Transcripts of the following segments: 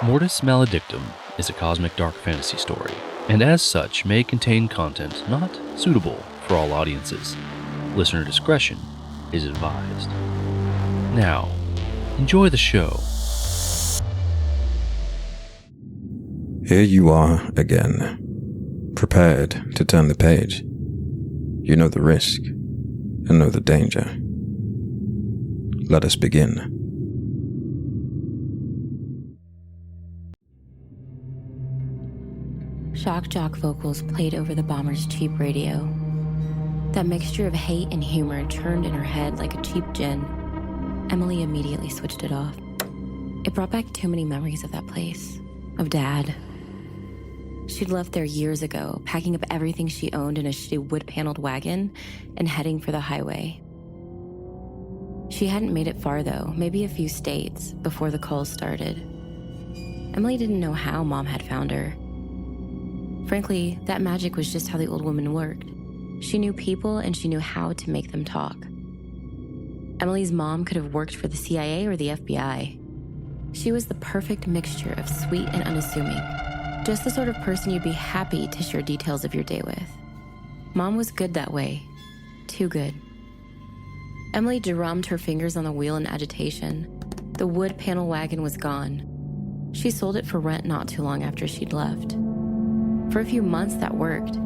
Mortis Maledictum is a cosmic dark fantasy story, and as such may contain content not suitable for all audiences. Listener discretion is advised. Now, enjoy the show. Here you are again, prepared to turn the page. You know the risk and know the danger. Let us begin. Shock jock vocals played over the bomber's cheap radio. That mixture of hate and humor churned in her head like a cheap gin. Emily immediately switched it off. It brought back too many memories of that place, of Dad. She'd left there years ago, packing up everything she owned in a shitty wood-paneled wagon and heading for the highway. She hadn't made it far, though, maybe a few states, before the calls started. Emily didn't know how Mom had found her. Frankly, that magic was just how the old woman worked. She knew people and she knew how to make them talk. Emily's mom could have worked for the CIA or the FBI. She was the perfect mixture of sweet and unassuming. Just the sort of person you'd be happy to share details of your day with. Mom was good that way. Too good. Emily drummed her fingers on the wheel in agitation. The wood panel wagon was gone. She sold it for rent not too long after she'd left. For a few months, that worked.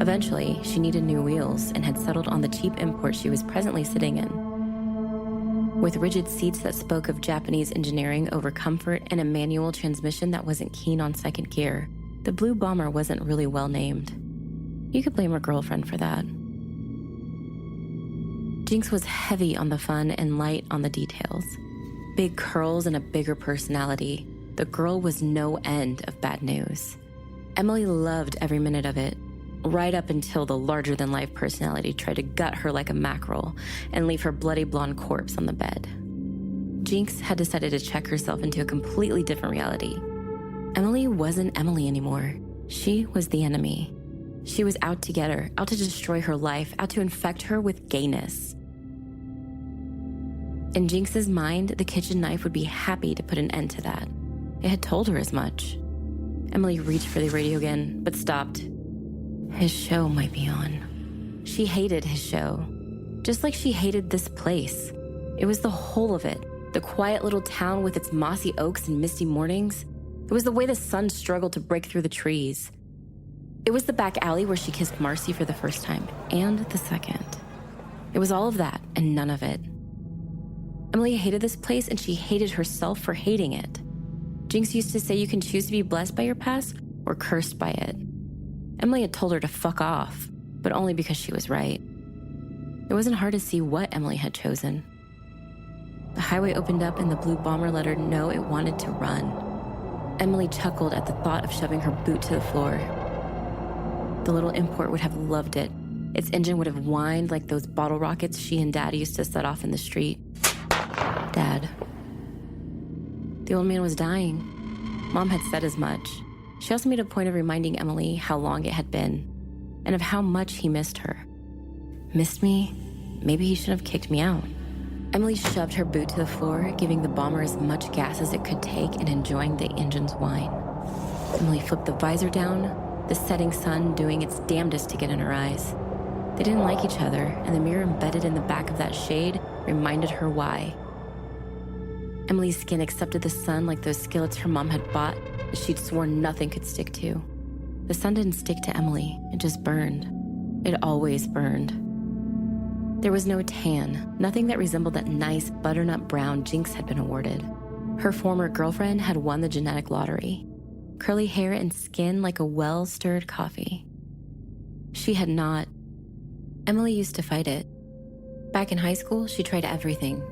Eventually, she needed new wheels and had settled on the cheap import she was presently sitting in. With rigid seats that spoke of Japanese engineering over comfort and a manual transmission that wasn't keen on second gear, the Blue Bomber wasn't really well named. You could blame her girlfriend for that. Jinx was heavy on the fun and light on the details. Big curls and a bigger personality. The girl was no end of bad news. Emily loved every minute of it, right up until the larger-than-life personality tried to gut her like a mackerel and leave her bloody blonde corpse on the bed. Jinx had decided to check herself into a completely different reality. Emily wasn't Emily anymore. She was the enemy. She was out to get her, out to destroy her life, out to infect her with gayness. In Jinx's mind, the kitchen knife would be happy to put an end to that. It had told her as much. Emily reached for the radio again, but stopped. His show might be on. She hated his show, just like she hated this place. It was the whole of it, the quiet little town with its mossy oaks and misty mornings. It was the way the sun struggled to break through the trees. It was the back alley where she kissed Marcy for the first time, and the second. It was all of that, and none of it. Emily hated this place, and she hated herself for hating it. Jinx used to say you can choose to be blessed by your past or cursed by it. Emily had told her to fuck off, but only because she was right. It wasn't hard to see what Emily had chosen. The highway opened up and the Blue Bomber let her know it wanted to run. Emily chuckled at the thought of shoving her boot to the floor. The little import would have loved it. Its engine would have whined like those bottle rockets she and Dad used to set off in the street. Dad. The old man was dying. Mom had said as much. She also made a point of reminding Emily how long it had been, and of how much he missed her. Missed me? Maybe he should have kicked me out. Emily shoved her boot to the floor, giving the bomber as much gas as it could take and enjoying the engine's whine. Emily flipped the visor down, the setting sun doing its damnedest to get in her eyes. They didn't like each other, and the mirror embedded in the back of that shade reminded her why. Emily's skin accepted the sun like those skillets her mom had bought that she'd sworn nothing could stick to. The sun didn't stick to Emily, it just burned. It always burned. There was no tan, nothing that resembled that nice butternut brown Jinx had been awarded. Her former girlfriend had won the genetic lottery. Curly hair and skin like a well-stirred coffee. She had not. Emily used to fight it. Back in high school, she tried everything.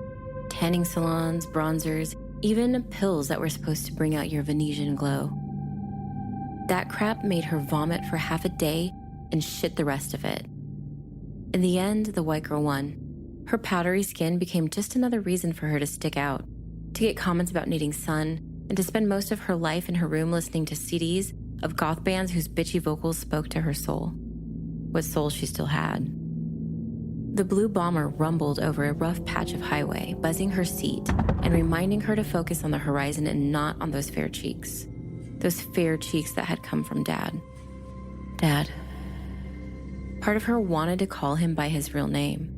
Tanning salons, bronzers, even pills that were supposed to bring out your Venetian glow. That crap made her vomit for half a day and shit the rest of it. In the end, the white girl won. Her powdery skin became just another reason for her to stick out, to get comments about needing sun, and to spend most of her life in her room listening to CDs of goth bands whose bitchy vocals spoke to her soul. What soul she still had. The blue bomber rumbled over a rough patch of highway, buzzing her seat and reminding her to focus on the horizon and not on those fair cheeks. Those fair cheeks that had come from Dad. Dad. Part of her wanted to call him by his real name.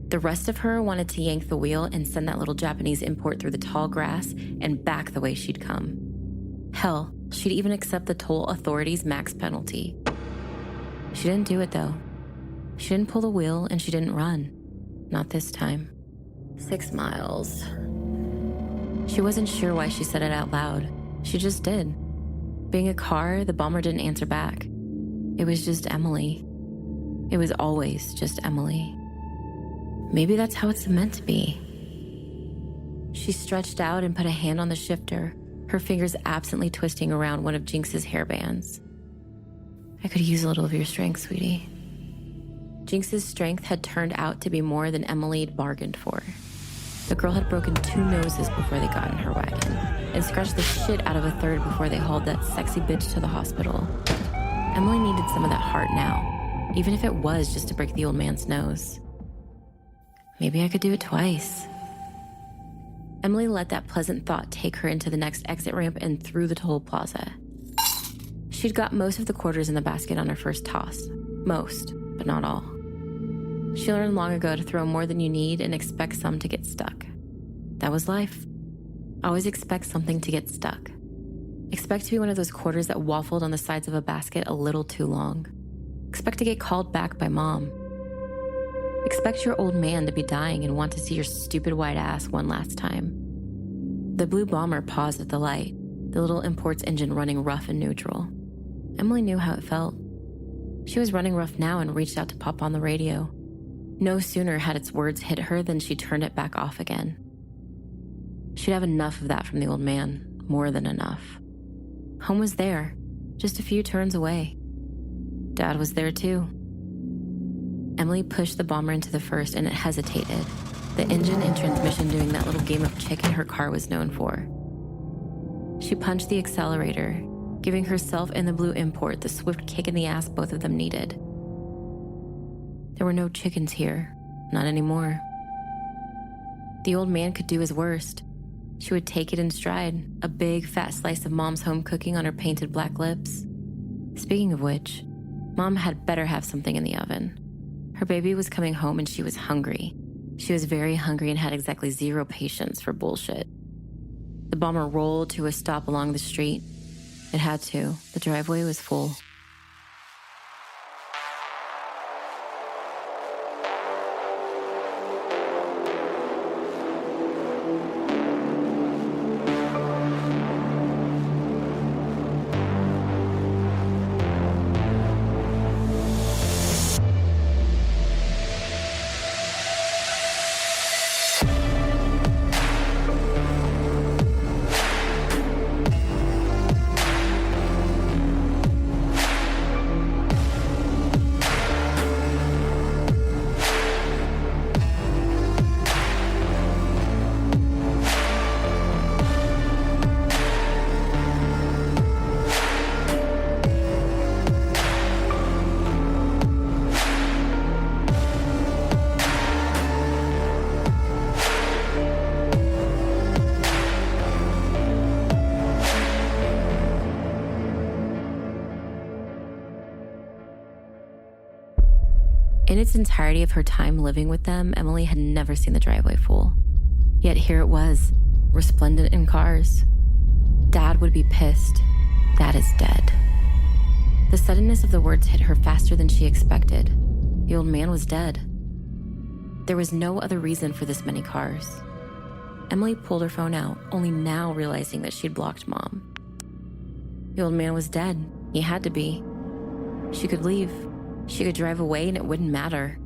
The rest of her wanted to yank the wheel and send that little Japanese import through the tall grass and back the way she'd come. Hell, she'd even accept the toll authorities' max penalty. She didn't do it, though. She didn't pull the wheel and she didn't run. Not this time. 6 miles. She wasn't sure why she said it out loud. She just did. Being a car, the bomber didn't answer back. It was just Emily. It was always just Emily. Maybe that's how it's meant to be. She stretched out and put a hand on the shifter, her fingers absently twisting around one of Jinx's hairbands. I could use a little of your strength, sweetie. Jinx's strength had turned out to be more than Emily had bargained for. The girl had broken 2 noses before they got in her wagon and scratched the shit out of a 3rd before they hauled that sexy bitch to the hospital. Emily needed some of that heart now, even if it was just to break the old man's nose. Maybe I could do it twice. Emily let that pleasant thought take her into the next exit ramp and through the toll plaza. She'd got most of the quarters in the basket on her first toss. Most, but not all. She learned long ago to throw more than you need and expect some to get stuck. That was life. Always expect something to get stuck. Expect to be one of those quarters that waffled on the sides of a basket a little too long. Expect to get called back by Mom. Expect your old man to be dying and want to see your stupid white ass one last time. The blue bomber paused at the light, the little import's engine running rough and neutral. Emily knew how it felt. She was running rough now and reached out to pop on the radio. No sooner had its words hit her than she turned it back off again. She'd have enough of that from the old man, more than enough. Home was there, just a few turns away. Dad was there too. Emily pushed the bomber into the first and it hesitated, the engine and transmission doing that little game of chicken her car was known for. She punched the accelerator, giving herself and the blue import the swift kick in the ass both of them needed. There were no chickens here, not anymore. The old man could do his worst. She would take it in stride, a big fat slice of Mom's home cooking on her painted black lips. Speaking of which, Mom had better have something in the oven. Her baby was coming home and she was hungry. She was very hungry and had exactly 0 patience for bullshit. The bomber rolled to a stop along the street. It had to. The driveway was full. In its entirety of her time living with them, Emily had never seen the driveway full. Yet here it was, resplendent in cars. Dad would be pissed. Dad is dead. The suddenness of the words hit her faster than she expected. The old man was dead. There was no other reason for this many cars. Emily pulled her phone out, only now realizing that she'd blocked Mom. The old man was dead. He had to be. She could leave. She could drive away and it wouldn't matter.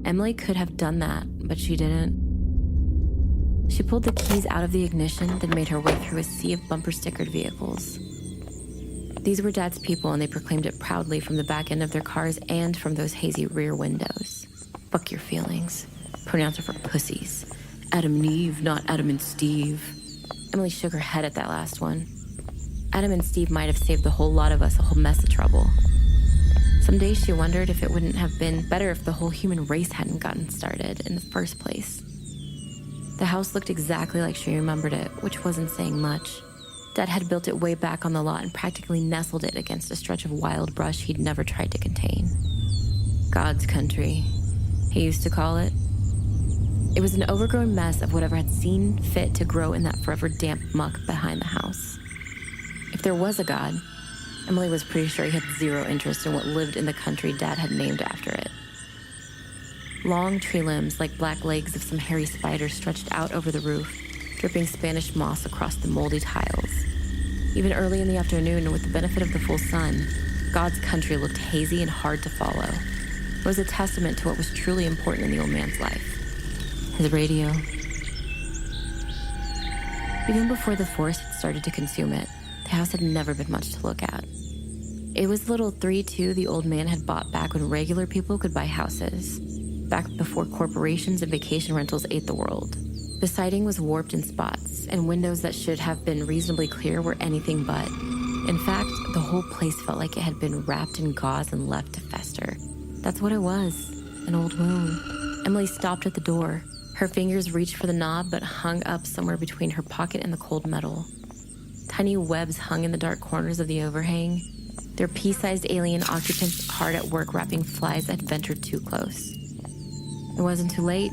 Emily could have done that, but she didn't. She pulled the keys out of the ignition, then made her way through a sea of bumper-stickered vehicles. These were Dad's people, and they proclaimed it proudly from the back end of their cars and from those hazy rear windows. Fuck your feelings. Pronouns are for pussies. Adam and Eve, not Adam and Steve. Emily shook her head at that last one. Adam and Steve might have saved the whole lot of us a whole mess of trouble. Some days she wondered if it wouldn't have been better if the whole human race hadn't gotten started in the first place. The house looked exactly like she remembered it, which wasn't saying much. Dad had built it way back on the lot and practically nestled it against a stretch of wild brush he'd never tried to contain. God's country, he used to call it. It was an overgrown mess of whatever had seen fit to grow in that forever damp muck behind the house. If there was a God, Emily was pretty sure he had zero interest in what lived in the country Dad had named after it. Long tree limbs like black legs of some hairy spider stretched out over the roof, dripping Spanish moss across the moldy tiles. Even early in the afternoon, with the benefit of the full sun, God's country looked hazy and hard to follow. It was a testament to what was truly important in the old man's life. His radio. Even before the forest had started to consume it, the house had never been much to look at. It was the little 3-2 the old man had bought back when regular people could buy houses, back before corporations and vacation rentals ate the world. The siding was warped in spots, and windows that should have been reasonably clear were anything but. In fact, the whole place felt like it had been wrapped in gauze and left to fester. That's what it was, an old wound. Emily stopped at the door. Her fingers reached for the knob, but hung up somewhere between her pocket and the cold metal. Tiny webs hung in the dark corners of the overhang, their pea-sized alien occupants hard at work wrapping flies that had ventured too close. It wasn't too late.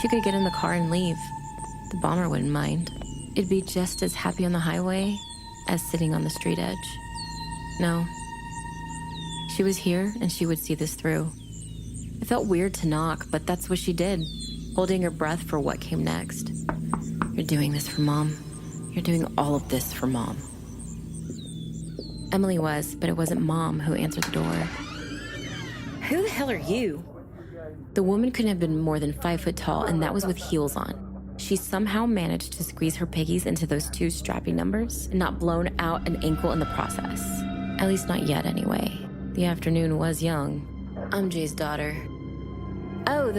She could get in the car and leave. The bomber wouldn't mind. It'd be just as happy on the highway as sitting on the street edge. No. She was here, and she would see this through. It felt weird to knock, but that's what she did, holding her breath for what came next. You're doing this for Mom. You're doing all of this for Mom. Emily was, but it wasn't Mom who answered the door. Who the hell are you? The woman couldn't have been more than 5 foot tall, and that was with heels on. She somehow managed to squeeze her piggies into those 2 strappy numbers and not blown out an ankle in the process. At least not yet, anyway. The afternoon was young. I'm Jay's daughter. Oh,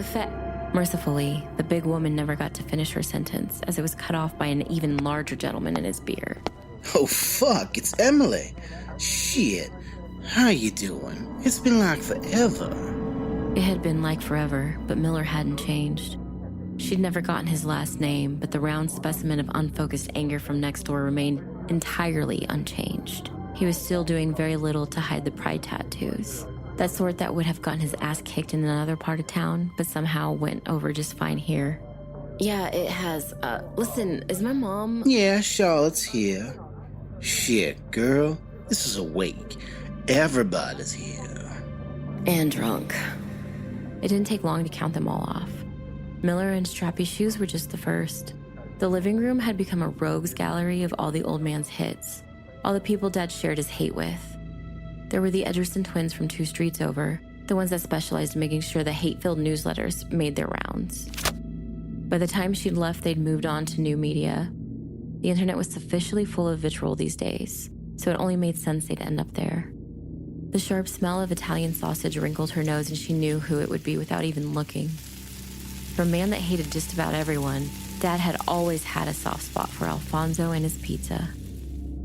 Mercifully, the big woman never got to finish her sentence, as it was cut off by an even larger gentleman in his beard. Oh, fuck, it's Emily. Shit, how you doing? It's been like forever. It had been like forever, but Miller hadn't changed. She'd never gotten his last name, but the round specimen of unfocused anger from next door remained entirely unchanged. He was still doing very little to hide the pride tattoos. That sort that would have gotten his ass kicked in another part of town, but somehow went over just fine here. Yeah, it has. Listen, is my mom... Yeah, Charlotte's here. Shit, girl, this is a wake. Everybody's here. And drunk. It didn't take long to count them all off. Miller and Strappy Shoes were just the first. The living room had become a rogues gallery of all the old man's hits, all the people Dad shared his hate with. There were the Edgerton twins from 2 streets over, the ones that specialized in making sure the hate-filled newsletters made their rounds. By the time she'd left, they'd moved on to new media. The internet was sufficiently full of vitriol these days, so it only made sense they'd end up there. The sharp smell of Italian sausage wrinkled her nose, and she knew who it would be without even looking. For a man that hated just about everyone, Dad had always had a soft spot for Alfonso and his pizza.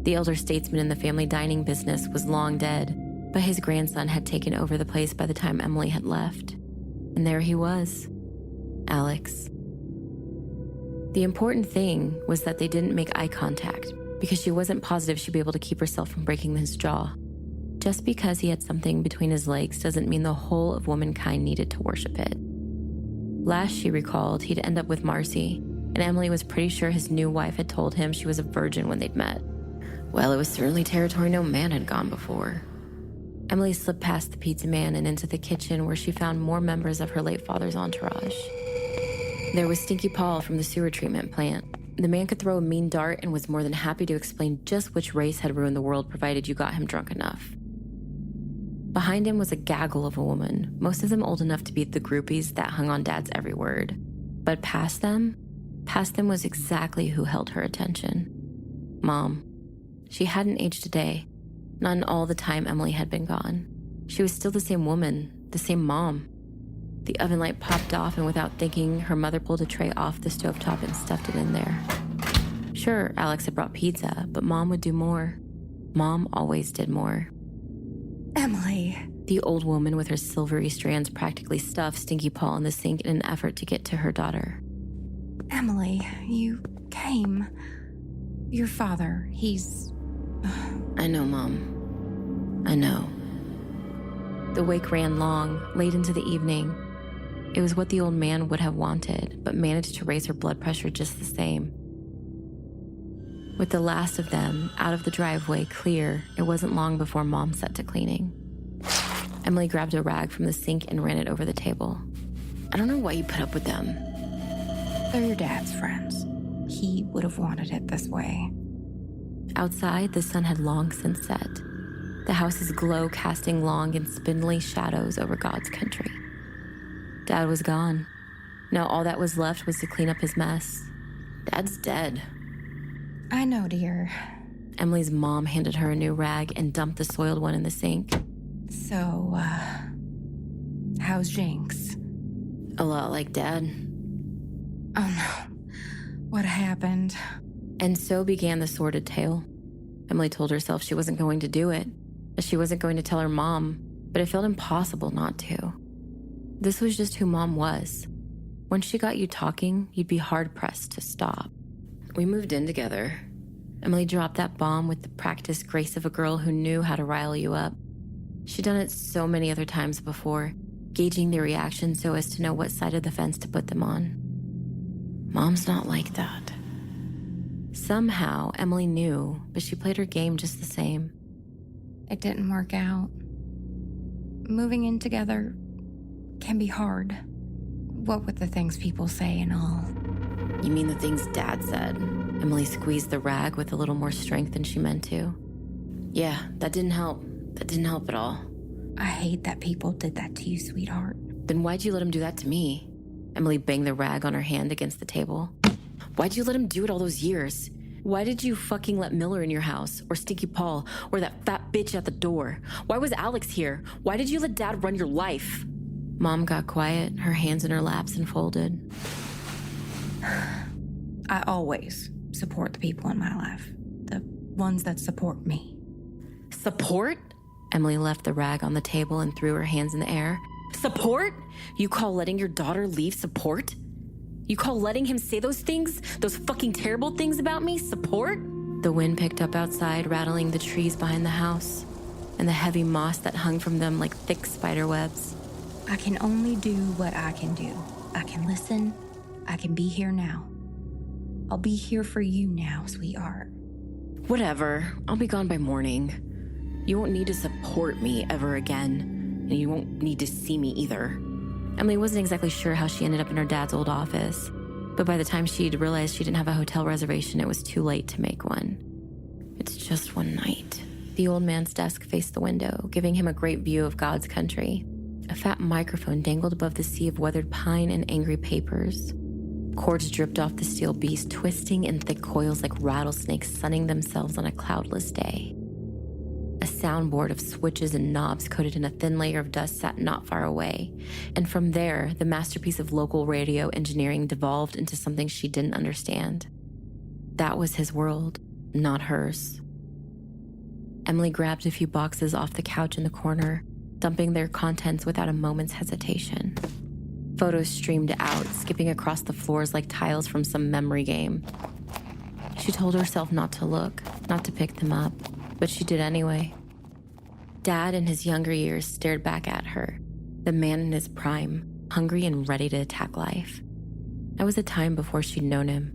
The elder statesman in the family dining business was long dead, but his grandson had taken over the place by the time Emily had left. And there he was, Alex. The important thing was that they didn't make eye contact, because she wasn't positive she'd be able to keep herself from breaking his jaw. Just because he had something between his legs doesn't mean the whole of womankind needed to worship it. Last she recalled, he'd end up with Marcy, and Emily was pretty sure his new wife had told him she was a virgin when they'd met. Well, it was certainly territory no man had gone before. Emily slipped past the pizza man and into the kitchen, where she found more members of her late father's entourage. There was Stinky Paul from the sewer treatment plant. The man could throw a mean dart and was more than happy to explain just which race had ruined the world, provided you got him drunk enough. Behind him was a gaggle of a woman, most of them old enough to be the groupies that hung on Dad's every word. But past them was exactly who held her attention. Mom. She hadn't aged a day, not in all the time Emily had been gone. She was still the same woman, the same mom. The oven light popped off, and without thinking, her mother pulled a tray off the stovetop and stuffed it in there. Sure, Alex had brought pizza, but Mom would do more. Mom always did more. Emily. The old woman with her silvery strands practically stuffed Stinky Paw in the sink in an effort to get to her daughter. Emily, you came. Your father, he's... I know, Mom. I know. The wake ran long, late into the evening. It was what the old man would have wanted, but managed to raise her blood pressure just the same. With the last of them out of the driveway clear, it wasn't long before Mom set to cleaning. Emily grabbed a rag from the sink and ran it over the table. I don't know why you put up with them. They're your dad's friends. He would have wanted it this way. Outside, the sun had long since set. The house's glow casting long and spindly shadows over God's country. Dad was gone. Now all that was left was to clean up his mess. Dad's dead. I know, dear. Emily's mom handed her a new rag and dumped the soiled one in the sink. So, how's Jinx? A lot like Dad. Oh no. What happened? And so began the sordid tale. Emily told herself she wasn't going to do it, that she wasn't going to tell her mom, but it felt impossible not to. This was just who Mom was. When she got you talking, you'd be hard-pressed to stop. We moved in together. Emily dropped that bomb with the practiced grace of a girl who knew how to rile you up. She'd done it so many other times before, gauging their reaction so as to know what side of the fence to put them on. Mom's not like that. Somehow, Emily knew, but she played her game just the same. It didn't work out. Moving in together can be hard. What with the things people say and all. You mean the things Dad said? Emily squeezed the rag with a little more strength than she meant to. Yeah, that didn't help. That didn't help at all. I hate that people did that to you, sweetheart. Then why'd you let him do that to me? Emily banged the rag on her hand against the table. Why'd you let him do it all those years? Why did you fucking let Miller in your house? Or Stinky Paul? Or that fat bitch at the door? Why was Alex here? Why did you let Dad run your life? Mom got quiet, her hands in her laps and folded. I always support the people in my life. The ones that support me. Support? Emily left the rag on the table and threw her hands in the air. Support? You call letting your daughter leave support? You call letting him say those things? Those fucking terrible things about me? Support? The wind picked up outside, rattling the trees behind the house, and the heavy moss that hung from them like thick spider webs. I can only do what I can do. I can listen. I can be here now. I'll be here for you now, sweetheart. Whatever. I'll be gone by morning. You won't need to support me ever again, and you won't need to see me either. Emily wasn't exactly sure how she ended up in her dad's old office, but by the time she'd realized she didn't have a hotel reservation, it was too late to make one. It's just one night. The old man's desk faced the window, giving him a great view of God's country. A fat microphone dangled above the sea of weathered pine and angry papers. Cords dripped off the steel beast, twisting in thick coils like rattlesnakes sunning themselves on a cloudless day. A soundboard of switches and knobs coated in a thin layer of dust sat not far away, and from there, the masterpiece of local radio engineering devolved into something she didn't understand. That was his world, not hers. Emily grabbed a few boxes off the couch in the corner, dumping their contents without a moment's hesitation. Photos streamed out, skipping across the floors like tiles from some memory game. She told herself not to look, not to pick them up, but she did anyway. Dad in his younger years stared back at her, the man in his prime, hungry and ready to attack life. That was a time before she'd known him,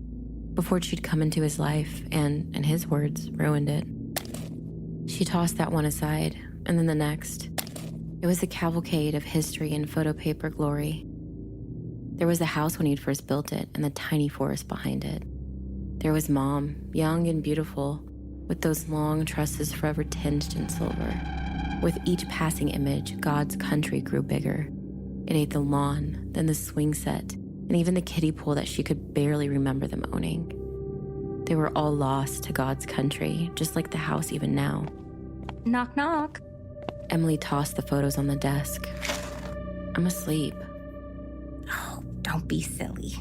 before she'd come into his life and, in his words, ruined it. She tossed that one aside, and then the next. It was a cavalcade of history and photo paper glory. There was the house when he'd first built it and the tiny forest behind it. There was Mom, young and beautiful, with those long tresses forever tinged in silver. With each passing image, God's country grew bigger. It ate the lawn, then the swing set, and even the kiddie pool that she could barely remember them owning. They were all lost to God's country, just like the house even now. Knock, knock. Emily tossed the photos on the desk. I'm asleep. Oh, don't be silly.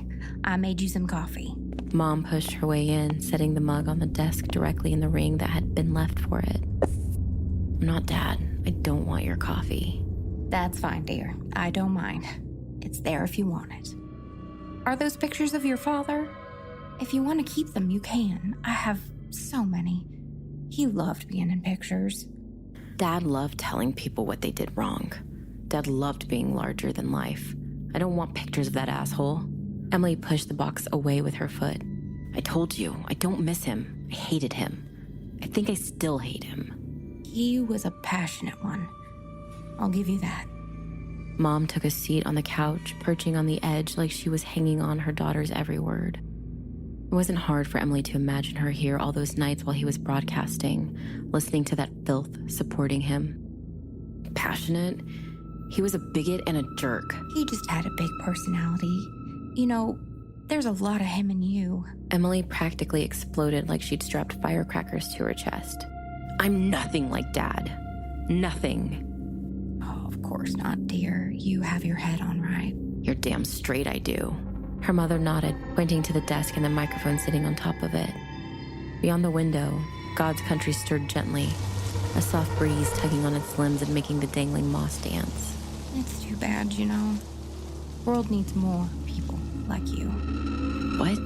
I made you some coffee. Mom pushed her way in, setting the mug on the desk directly in the ring that had been left for it. I'm not Dad. I don't want your coffee. That's fine, dear. I don't mind. It's there if you want it. Are those pictures of your father? If you want to keep them, you can. I have so many. He loved being in pictures. Dad loved telling people what they did wrong. Dad loved being larger than life. I don't want pictures of that asshole. Emily pushed the box away with her foot. I told you, I don't miss him. I hated him. I think I still hate him. He was a passionate one. I'll give you that. Mom took a seat on the couch, perching on the edge like she was hanging on her daughter's every word. It wasn't hard for Emily to imagine her here all those nights while he was broadcasting, listening to that filth, supporting him. Passionate? He was a bigot and a jerk. He just had a big personality. You know, there's a lot of him in you. Emily practically exploded like she'd strapped firecrackers to her chest. I'm nothing like Dad. Nothing. Oh, of course not, dear. You have your head on right. You're damn straight I do. Her mother nodded, pointing to the desk and the microphone sitting on top of it. Beyond the window, God's country stirred gently, a soft breeze tugging on its limbs and making the dangling moss dance. It's too bad, you know. The world needs more people like you. What?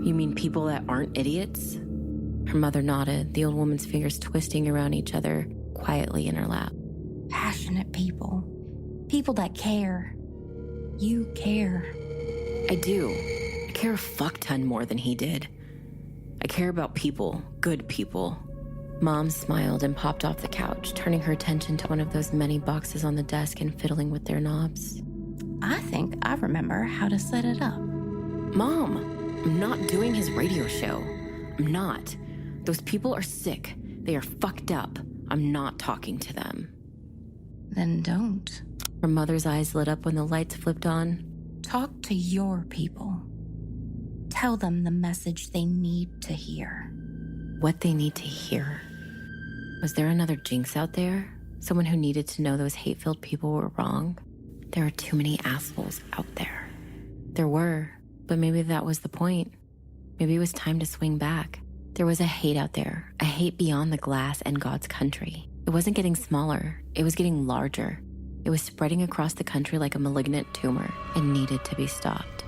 You mean people that aren't idiots? Her mother nodded, the old woman's fingers twisting around each other quietly in her lap. Passionate people. People that care. You care. I do. I care a fuck ton more than he did. I care about people, good people. Mom smiled and popped off the couch, turning her attention to one of those many boxes on the desk and fiddling with their knobs. I think I remember how to set it up. Mom, I'm not doing his radio show. I'm not. Those people are sick. They are fucked up. I'm not talking to them. Then don't. Her mother's eyes lit up when the lights flipped on. Talk to your people. Tell them the message they need to hear. What they need to hear. Was there another jinx out there? Someone who needed to know those hate-filled people were wrong? There are too many assholes out there. There were, but maybe that was the point. Maybe it was time to swing back. There was a hate out there, a hate beyond the glass and God's country. It wasn't getting smaller, it was getting larger. It was spreading across the country like a malignant tumor and needed to be stopped.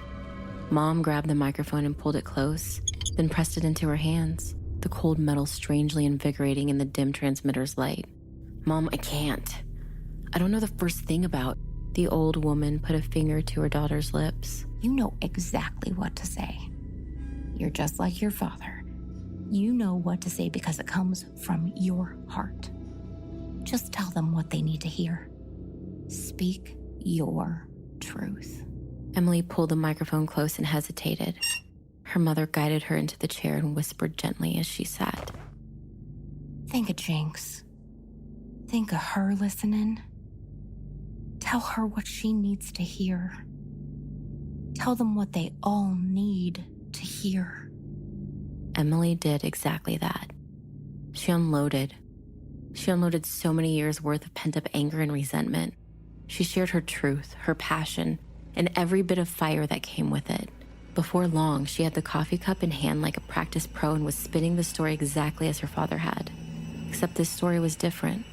Mom grabbed the microphone and pulled it close, then pressed it into her hands, the cold metal strangely invigorating in the dim transmitter's light. Mom, I can't. I don't know the first thing about. The old woman put a finger to her daughter's lips. You know exactly what to say. You're just like your father. You know what to say because it comes from your heart. Just tell them what they need to hear. Speak your truth. Emily pulled the microphone close and hesitated. Her mother guided her into the chair and whispered gently as she sat. Think of Jinx. Think of her listening. Tell her what she needs to hear. Tell them what they all need to hear. Emily did exactly that. She unloaded. She unloaded so many years' worth of pent-up anger and resentment. She shared her truth, her passion, and every bit of fire that came with it. Before long, she had the coffee cup in hand like a practiced pro and was spinning the story exactly as her father had. Except this story was different.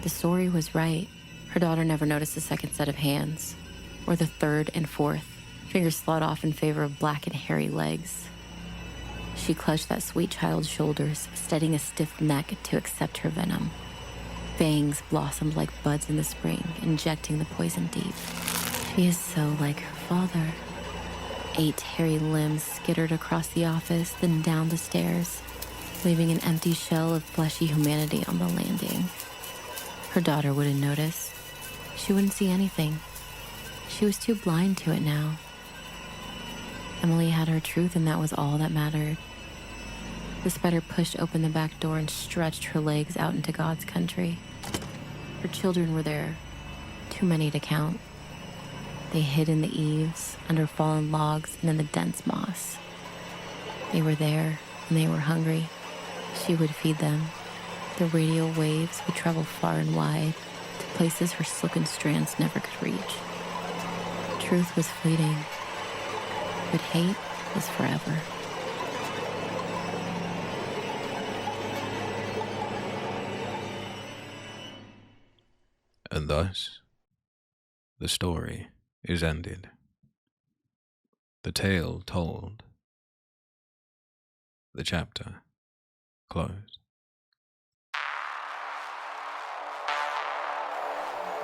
The story was right. Her daughter never noticed the second set of hands, or the third and fourth, fingers slid off in favor of black and hairy legs. She clutched that sweet child's shoulders, steadying a stiff neck to accept her venom. Fangs blossomed like buds in the spring, injecting the poison deep. She is so like her father. 8 hairy limbs skittered across the office, then down the stairs, leaving an empty shell of fleshy humanity on the landing. Her daughter wouldn't notice. She wouldn't see anything. She was too blind to it now. Emily had her truth, and that was all that mattered. The spider pushed open the back door and stretched her legs out into God's country. Her children were there, too many to count. They hid in the eaves, under fallen logs, and in the dense moss. They were there, and they were hungry. She would feed them. The radial waves would travel far and wide, to places her silken strands never could reach. Truth was fleeting, but hate was forever. And thus, the story is ended. The tale told. The chapter closed.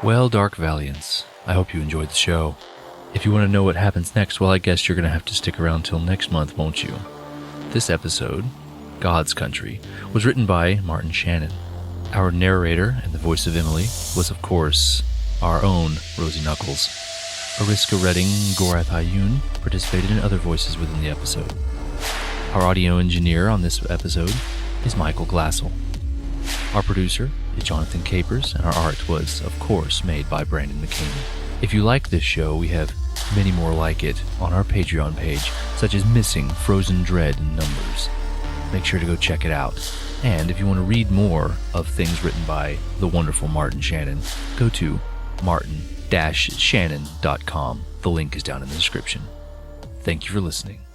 Well, Dark Valiants, I hope you enjoyed the show. If you want to know what happens next, well, I guess you're going to have to stick around till next month, won't you? This episode, God's Country, was written by Martin Shannon. Our narrator and the voice of Emily was, of course, our own Rosie Knuckles. Ariska Redding and Gorath Ayun participated in other voices within the episode. Our audio engineer on this episode is Michael Glassel. Our producer is Jonathan Capers, and our art was, of course, made by Brandon McCaney. If you like this show, we have many more like it on our Patreon page, such as Missing, Frozen Dread, and Numbers. Make sure to go check it out. And if you want to read more of things written by the wonderful Martin Shannon, go to martin-shannon.com. The link is down in the description. Thank you for listening.